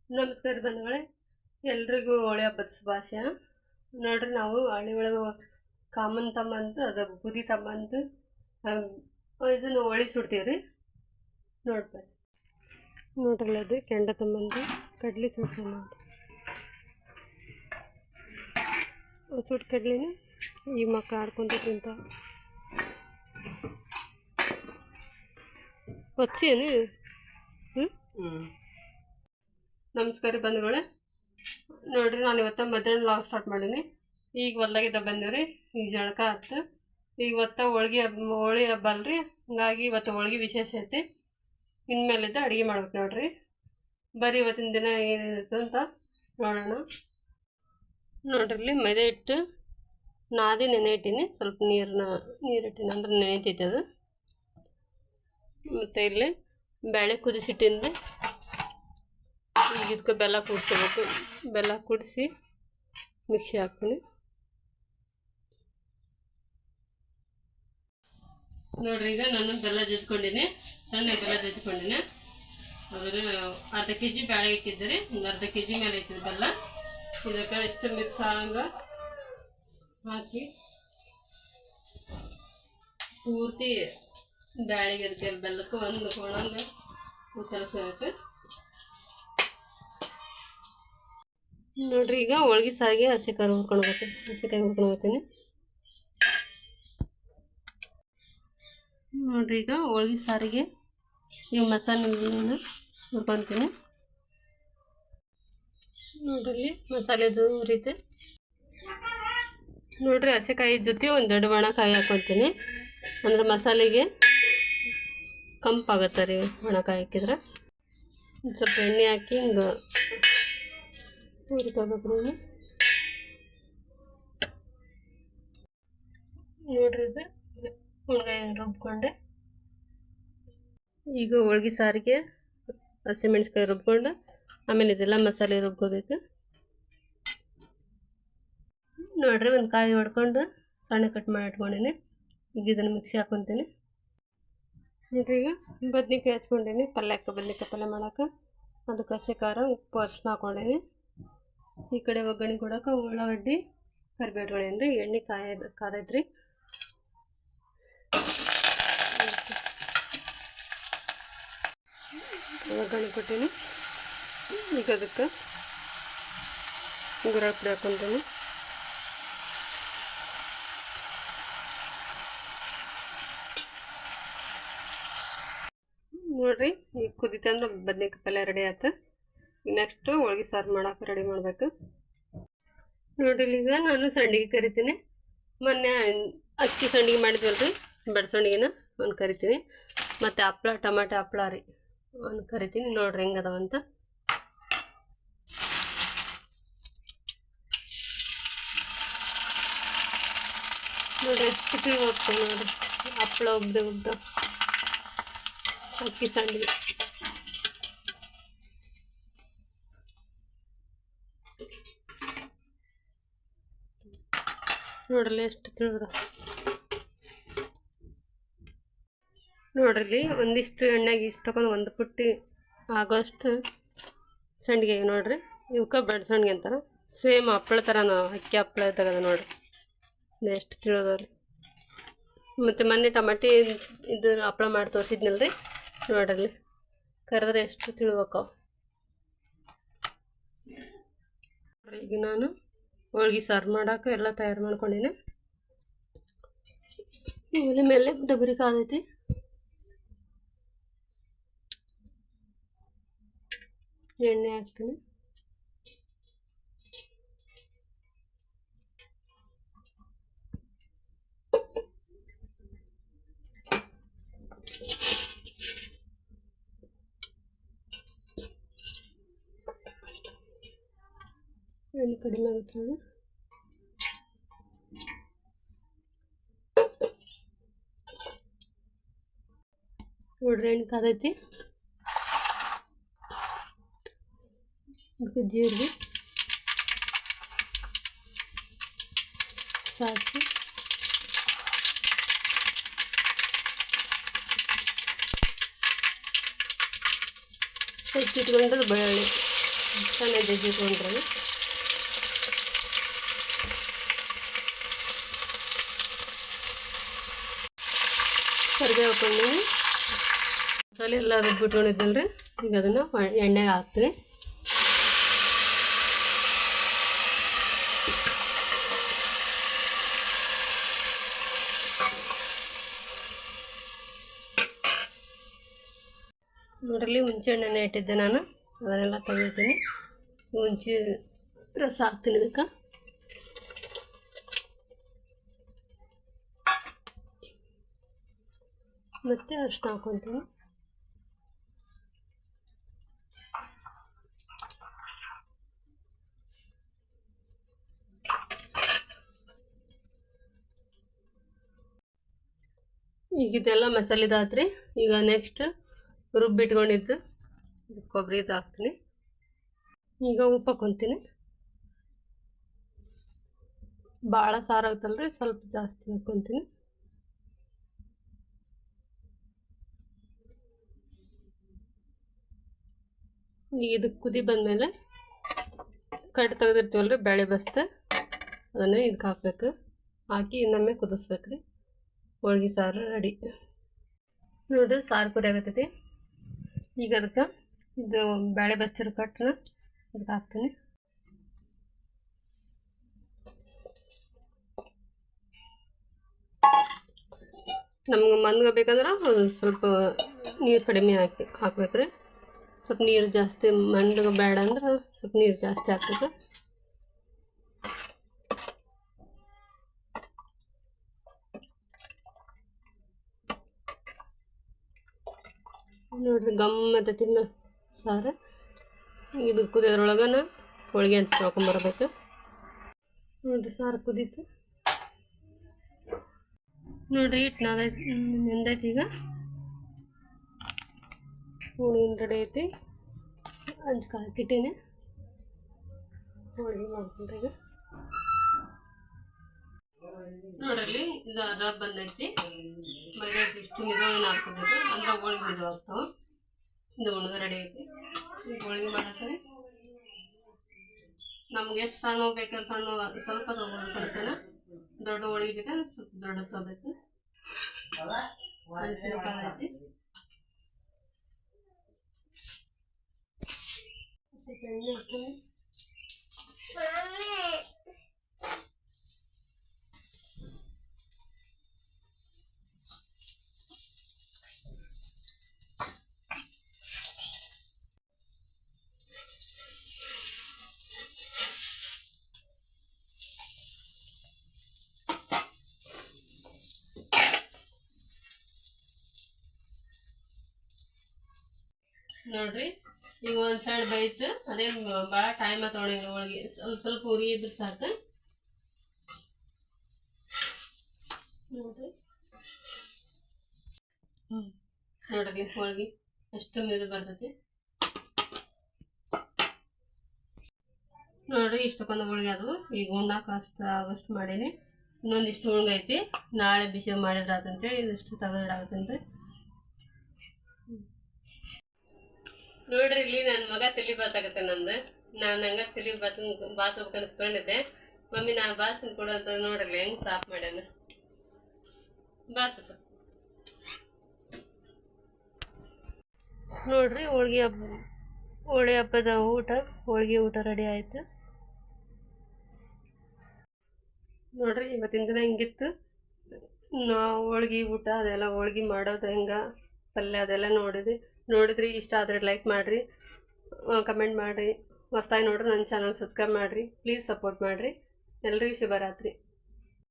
ನಮಸ್ಕಾರ ಬಂಧುಗಳೇ, ಎಲ್ರಿಗೂ ಹೋಳಿ ಹಬ್ಬದ ಶುಭಾಶಯ. ನೋಡ್ರಿ, ನಾವು ಹಳ್ಳಿ ಒಳಗೆ ಕಾಮನ್ ತಮ್ಮಂದು ಅದು ಬುದಿ ತಮ್ಮಂದು ಇದನ್ನು ಹೋಳಿ ಸುಡ್ತೀವಿ. ನೋಡ್ಬರ್ರಿ, ನೋಡ್ರಲ್ಲ ಅದು ಕೆಂಡ ತಮ್ಮಂದು ಕಡ್ಲಿ ಸುಡ್ತೀವಿ. ನೋಡಿ, ಸುಟ್ಟು ಕಡ್ಲಿನ ಈ ಮಕ್ಕಳು ಆಡ್ಕೊಂತ ತಿಂತಾವೆ. ಹೊಚ್ಚೇನು? ನಮಸ್ಕಾರ ಬಂಧುಗಳೇ, ನೋಡ್ರಿ, ನಾನು ಇವತ್ತು ಮಧ್ಯಾಹ್ನ ಲಾಗ್ ಸ್ಟಾರ್ಟ್ ಮಾಡೀನಿ. ಈಗ ಹೊಲ್ದಾಗಿದ್ದ ಬಂದಿವ್ರಿ. ಈಗ ಜಳಕ ಆಯ್ತು. ಈಗ ಇವತ್ತು ಹೋಳಿ ಹಬ್ಬ ಅಲ್ರಿ, ಹಂಗಾಗಿ ಇವತ್ತು ಹೋಳಿಗೆ ವಿಶೇಷ ಐತಿ. ಇನ್ಮೇಲಿದ್ದ ಅಡುಗೆ ಮಾಡ್ಬೇಕು. ನೋಡ್ರಿ, ಬರೀ ಇವತ್ತಿನ ದಿನ ಏನಿರುತ್ತೆ ಅಂತ ನೋಡೋಣ. ನೋಡ್ರಿ, ಇಲ್ಲಿ ಮೈದಾ ಹಿಟ್ಟು ನಾದಿ ನೆನೆ ಇಟ್ಟೀನಿ. ಸ್ವಲ್ಪ ನೀರಿಟ್ಟಿನಿ ಅಂದ್ರೆ ನೆನೆತೈತೆ ಅದು. ಮತ್ತು ಇಲ್ಲಿ ಬೇಳೆ ಕುದಿಸಿಟ್ಟಿನ್ರಿ. ಈಗ ಇದಕ್ಕೆ ಬೆಲ್ಲ ಕೂಡಿಸ್ಕೋಬೇಕು. ಬೆಲ್ಲ ಕೂಡಿಸಿ ಮಿಕ್ಸಿ ಹಾಕ್ತೀನಿ. ನೋಡ್ರಿ, ಈಗ ನಾನು ಬೆಲ್ಲ ಜಜ್ಕೊಂಡಿನಿ, ಸಣ್ಣ ಬೆಲ್ಲ ಜಜ್ಕೊಂಡಿನಿ. ಅದ್ರ ಅರ್ಧ ಕೆಜಿ ಬೇಳೆ ಇಟ್ಟಿದ್ರಿ, ಒಂದು ಅರ್ಧ ಕೆಜಿ ಮೇಲೆ ಇಟ್ಟಿದ್ದು ಬೆಲ್ಲ. ಇದಕ್ಕೆ ಎಷ್ಟು ಮಿಕ್ಸ್ ಆಗಂಗ ಹಾಕಿ ಪೂರ್ತಿ ಬ್ಯಾಳಿಗೆ ಅದಕ್ಕೆ ಬೆಲ್ಲಕ್ಕೆ ಒಂದು ಕೊಳಂಗೆ ಕಲಸ್ಕೋಬೇಕು. ನೋಡ್ರಿ, ಈಗ ಹೋಳ್ಗೆ ಸಾರಿಗೆ ಹಸಿಕಾಯಿ ಹುರ್ಕೊಂಡು ನೋಡ್ರಿ, ಈಗ ಹೋಳ್ಗೆ ಸಾರಿಗೆ ಈಗ ಮಸಾಲೆ ಹುರ್ಕೊತೀನಿ. ನೋಡ್ರಿ, ಮಸಾಲೆದು ಹುರಿತು. ನೋಡ್ರಿ, ಹಸಿಕಾಯಿ ಜೊತೆ ಒಂದು ದೊಡ್ಡ ಒಣಕಾಯಿ ಹಾಕ್ಕೊತೀನಿ. ಅಂದ್ರೆ ಮಸಾಲೆಗೆ ಕಂಪಾಗತ್ತೆ ರೀ ಒಣಕಾಯಿ ಹಾಕಿದ್ರೆ. ಸ್ವಲ್ಪ ಎಣ್ಣೆ ಹಾಕಿ ಹಿಂಗೆ ಹುರ್ಕೋಬೇಕು. ನೋಡ್ರಿ, ಇದು ಹುಣ್ಗಾಯಿ ರುಬ್ಕೊಂಡೆ. ಈಗ ಹೋಳ್ಗೆ ಸಾರಿಗೆ ಹಸಿಮೆಣ್ಸಿಕಾಯಿ ರುಬ್ಕೊಂಡು ಆಮೇಲೆ ಇದೆಲ್ಲ ಮಸಾಲೆ ರುಬ್ಕೋಬೇಕು. ನೋಡ್ರಿ, ಒಂದು ಕಾಯಿ ಹೊಡ್ಕೊಂಡು ಸಣ್ಣ ಕಟ್ ಮಾಡಿ ಇಟ್ಕೊಂಡೀನಿ. ಈಗ ಇದನ್ನು ಮಿಕ್ಸಿ ಹಾಕ್ಕೊತೀನಿ. ನೋಡ್ರಿ, ಈಗ ಬದ್ನಿಕಾಯಿ ಹಚ್ಕೊಂಡೀನಿ. ಬದ್ನಿಕಾಯಿ ಪಲ್ಯ ಮಾಡೋಕೆ ಅದಕ್ಕೆ ಹಸಿ ಖಾರ, ಉಪ್ಪು, ಅರಿಶಿನ ಹಾಕ್ಕೊಂಡೀನಿ. ಈ ಕಡೆ ಒಗ್ಗರಣೆ ಕೊಡೋಕೆ ಉಳ್ಳಾಗಡ್ಡಿ ಕರಿಬೇವು ಇಟ್ಕೊಂಡೇನಿ. ಎಣ್ಣೆ ಕಾದೈತ್ರಿ. ಒಗ್ಗರಣೆ ಕೊಟ್ಟೀನಿ. ಈಗ ಅದಕ್ಕೆ ಗುರಾಳ್ ಪುಡಿ ಹಾಕ್ಕೊಂತೀನಿ. ನೋಡ್ರಿ, ಈಗ ಕುದಿತಂದ್ರೆ ಬದ್ನಿಕಾಯಿ ಪಲ್ಯ ರೆಡಿ ಆಯ್ತು. ನೆಕ್ಸ್ಟ್ ಹೋಳ್ಗೆ ಸಾರು ಮಾಡೋಕೆ ರೆಡಿ ಮಾಡಬೇಕು. ನೋಡ್ರಿ, ಈಗ ನಾನು ಸಂಡಿಗೆ ಕರಿತೀನಿ. ಮೊನ್ನೆ ಅಕ್ಕಿ ಸಂಡಿಗೆ ಮಾಡಿದ್ವಲ್ರಿ, ಬಡ ಸಂಡಿಗೆನ ಒಂದು ಕರಿತೀನಿ. ಮತ್ತು ಹಪ್ಳ, ಟಮಾಟೆ ಹಪ್ಳ ರೀ ಒಂದು ಕರಿತೀನಿ. ನೋಡ್ರಿ ಹೆಂಗದವಂತ. ನೋಡ್ರಿ, ಎಷ್ಟು ಕ್ಲೀನ್ ಹೋಗ್ತೇವೆ. ನೋಡ್ರಿ, ಹಪ್ಳ ಉಗ್ದು ಅಕ್ಕಿ ಸಂಡಿಗೆ. ನೋಡ್ರಿ ಎಷ್ಟು ತಿಳಿದ. ನೋಡ್ರಿ, ಒಂದಿಷ್ಟು ಎಣ್ಣೆಗೆ ಇಷ್ಟು ತಗೊಂಡು ಒಂದು ಪುಟ್ಟಿ ಆಗೋಷ್ಟು ಸಂಡಿಗೆ. ನೋಡ್ರಿ, ಇವಕ್ಕೆ ಬೆಡ್ ಸಂಡಿಗೆ ಅಂತಾರೆ. ಸೇಮ್ ಹಪ್ಪಳ ಥರ ಅಕ್ಕಿ ಹಪ್ಪಳ ತೆಗೆದ. ನೋಡ್ರಿ, ಎಷ್ಟು ತಿಳಿದವ್ರಿ. ಮತ್ತು ಮೊನ್ನೆ ಟಮಾಟಿ ಇದು ಹಪ್ಪಳ ಮಾಡಿ ತೋರಿಸಿದ್ನಲ್ರಿ. ನೋಡ್ರಿ, ಕರೆದ್ರೆ ಎಷ್ಟು ತಿಳ್ಬೇಕವು. ಈಗ ನಾನು ಹೋಳ್ಗೆ ಸಾರು ಮಾಡೋಕೆ ಎಲ್ಲ ತಯಾರು ಮಾಡ್ಕೊಂಡಿನಿ. ಒಲೆ ಮೇಲೆ ಡಬರಿ ಕಾದೈತಿ. ಎಣ್ಣೆ ಹಾಕ್ತೀನಿ. ಎಣ್ಣೆ ಕಡಿಮೆ ಆಗುತ್ತೆ. ನೋಡ್ರಿ, ಎಣ್ಣೆ ಕಾದೈತಿ. ಅದಕ್ಕೆ ಜೀರಿಗೆ, ಸಾಸಿವೆ, ಹೆಚ್ಚಿಟ್ಕೊಂಡ್ರೆ ಬೆಳ್ಳುಳ್ಳಿ. ಸಣ್ಣ ಜಜ್ಜಿ ತೊಗೊಂಡ್ರೆ ಕರಿಬೇವು ಹಾಕೊಂಡ್ರಿ ಮಸಾಲೆ ಎಲ್ಲ ರುಬ್ಬಿಟ್ಕೊಂಡಿದ್ದಲ್ರಿ. ಈಗ ಅದನ್ನು ಎಣ್ಣೆಗೆ ಹಾಕ್ತೀವಿ. ನೋಡ್ರಲ್ಲಿ ಹುಂಚೆ ಹಣ್ಣೆಣ್ಣೆ ಇಟ್ಟಿದ್ದೆ ನಾನು, ಅದನ್ನೆಲ್ಲ ತೆಗಿತೀನಿ. ಹುಂಚೆ ರಸ ಹಾಕ್ತೀನಿ ಇದಕ್ಕೆ. ಮತ್ತು ಅರಿಶಿನ ಹಾಕ್ಕೊತೀನಿ. ಈಗ ಇದೆಲ್ಲ ಮಸಾಲೆದಾತ್ರಿ. ಈಗ ನೆಕ್ಸ್ಟ್ ರುಬ್ಬಿಟ್ಕೊಂಡಿದ್ದು ಕೊಬ್ಬರಿದು ಹಾಕ್ತೀನಿ. ಈಗ ಉಪ್ಪು ಹಾಕ್ಕೊತೀನಿ. ಭಾಳ ಸಾರು ಆಗುತ್ತಲ್ರಿ, ಸ್ವಲ್ಪ ಜಾಸ್ತಿ ಹಾಕ್ಕೊತೀನಿ. ಈಗ ಇದಕ್ಕೆ ಕುದಿ ಬಂದಮೇಲೆ ಕಡ್ಡು ತೆಗೆದಿರ್ತೀವಲ್ರಿ ಬೇಳೆ ಬಸ್ತು, ಅದನ್ನು ಇದಕ್ಕೆ ಹಾಕ್ಬೇಕು. ಹಾಕಿ ಇನ್ನೊಮ್ಮೆ ಕುದಿಸ್ಬೇಕು ರೀ. ಹೋಳ್ಗೆ ಸಾರು ರೆಡಿ. ನೋಡಿರಿ ಸಾರು ಕುದಿ ಆಗತ್ತೈತಿ. ಈಗ ಅದಕ್ಕೆ ಇದು ಬೇಳೆ ಬಸ್ತಿರೋ ಕಟ್ಟನ್ನ ಅದಕ್ಕೆ ಹಾಕ್ತೀನಿ. ನಮ್ಗೆ ಮಂದ್ಗೆ ಬೇಕಂದ್ರೆ ಸ್ವಲ್ಪ ನೀರು ಕಡಿಮೆ ಹಾಕ್ಬೇಕು ರೀ. ಸ್ವಲ್ಪ ನೀರು ಜಾಸ್ತಿ ಮಂದ್ಗೆ ಬೇಡ ಅಂದ್ರೆ ಸ್ವಲ್ಪ ನೀರು ಜಾಸ್ತಿ ಹಾಕ್ಬೇಕು. ನೋಡಿರಿ ಗಮ್ಮತ್ತ ತಿನ್ನ ಸಾರು. ಇದು ಕುದಿಯೋದ್ರೊಳಗನ ಹೋಳಿಗೆ ಅಂತ ತೊಳ್ಕೊಂಬರ್ಬೇಕು. ನೋಡಿರಿ ಸಾರು ಕುದೀತು. ನೋಡಿರಿ ಹಿಟ್ಟು ನೆಂದೈತಿ. ಈಗ ಹೋಳಿಗೆ ರೆಡಿ ಐತಿ. ಹಂಚ್ಕ ಹಾಕಿಟ್ಟೀನಿ. ಹೋಳಿಗೆ ಮಾಡ್ಕೊಂಡ್ರೆ ಈಗ ನೋಡ್ರಿ ಇದು ಅದ ಬಂದೈತಿ. ಮನೆ ಇಷ್ಟು ನಿಧಾನ ಹಾಕ್ಕೋಬೇಕು ಅಂದ್ರೆ ಹೋಳಿಗೆ ಇದು ಆಗ್ತಾವ. ಇದು ಒಣಗ ರೆಡಿ ಐತಿ. ಈಗ ಹೋಳಿಗೆ ಮಾಡತ್ತಾರೆ. ನಮ್ಗೆ ಎಷ್ಟು ಸಣ್ಣ ಬೇಕಾದ್ರೆ ಸಣ್ಣ ಸ್ವಲ್ಪ ತೊಗೊಂಡು ಕೊಡ್ತೇನೆ. ದೊಡ್ಡ ಹೋಳಿಗೆ ಬೇಕಾದ್ರೆ ಸ್ವಲ್ಪ ದೊಡ್ಡ ತೊಗೋಬೇಕು. ಹಂಚಿನ ಕಾಲ ಐತಿ. ಎಣ್ಣೆ ಹಾಕ್ತೀನಿ. ನೋಡ್ರಿ ಈಗ ಒಂದು ಸೈಡ್ ಬೈತು. ಅದೇ ಭಾಳ ಟೈಮ್ ತೊಗೊಂಡಿಲ್ಲ. ಹೋಳಿಗೆ ಸ್ವಲ್ಪ ಉರಿ ಇದ್ರೆ ಸಾಕು. ನೋಡ್ರಿ ನೋಡ್ರಿ ಹೋಳಿಗೆ ಎಷ್ಟು ಮೆದು ಬರ್ತೈತಿ. ನೋಡ್ರಿ ಇಷ್ಟಕ್ಕೊಂದು ಹೋಳಿಗೆ ಅದು. ಈಗ ಉಣ್ಣಾಕ ಆಗಷ್ಟು ಮಾಡೀನಿ. ಇನ್ನೊಂದಿಷ್ಟು ಉಣ್ಗೈತಿ. ನಾಳೆ ಬಿಸಿ ಮಾಡಿದ್ರೆ ಆತಂತೇಳಿ ಇದಿಷ್ಟು ತೆಗೆದಿಡಾಗತ್ತೇನ್ರಿ. ನೋಡ್ರಿ ಇಲ್ಲಿ ನನ್ನ ಮಗ ತಲೆ ಬಾತಾಗತ್ತೆ ನಂದು. ನಾನು ಹಂಗ ತಲೆ ಬಾಚ್ಬೇಕಂತ ತೊಗೊಂಡಿದ್ದೆ. ಮಮ್ಮಿ ನಾನು ಬಾಸ್ತೀನಿ ಕೊಡು ಅಂತ. ನೋಡ್ರಿ ಹೆಂಗೆ ಸಾಫ್ ಮಾಡ್ಯಾನ. ಬಾಸಪ್ಪ. ನೋಡ್ರಿ ಹೋಳಿ ಹಬ್ಬದ ಊಟ, ಹೋಳಿಗೆ ಊಟ ರೆಡಿ ಆಯ್ತು. ನೋಡ್ರಿ ಇವತ್ತಿನ ದಿನ ಹಿಂಗಿತ್ತು. ನಾವು ಹೋಳ್ಗೆ ಊಟ ಅದೆಲ್ಲ ಹೋಳ್ಗೆ ಮಾಡೋದು ಹೆಂಗೆ ಪಲ್ಯ ಅದೆಲ್ಲ ನೋಡಿದ್ರಿ. ಇಷ್ಟ ಆದರೆ ಲೈಕ್ ಮಾಡಿರಿ, ಕಮೆಂಟ್ ಮಾಡಿರಿ. ಹೊಸ್ದಾಗಿ ನೋಡ್ರಿ ನನ್ನ ಚಾನಲ್ ಸಬ್ಸ್ಕ್ರೈಬ್ ಮಾಡಿರಿ. ಪ್ಲೀಸ್ ಸಪೋರ್ಟ್ ಮಾಡಿರಿ. ಎಲ್ರಿಗೂ ಶುಭರಾತ್ರಿ.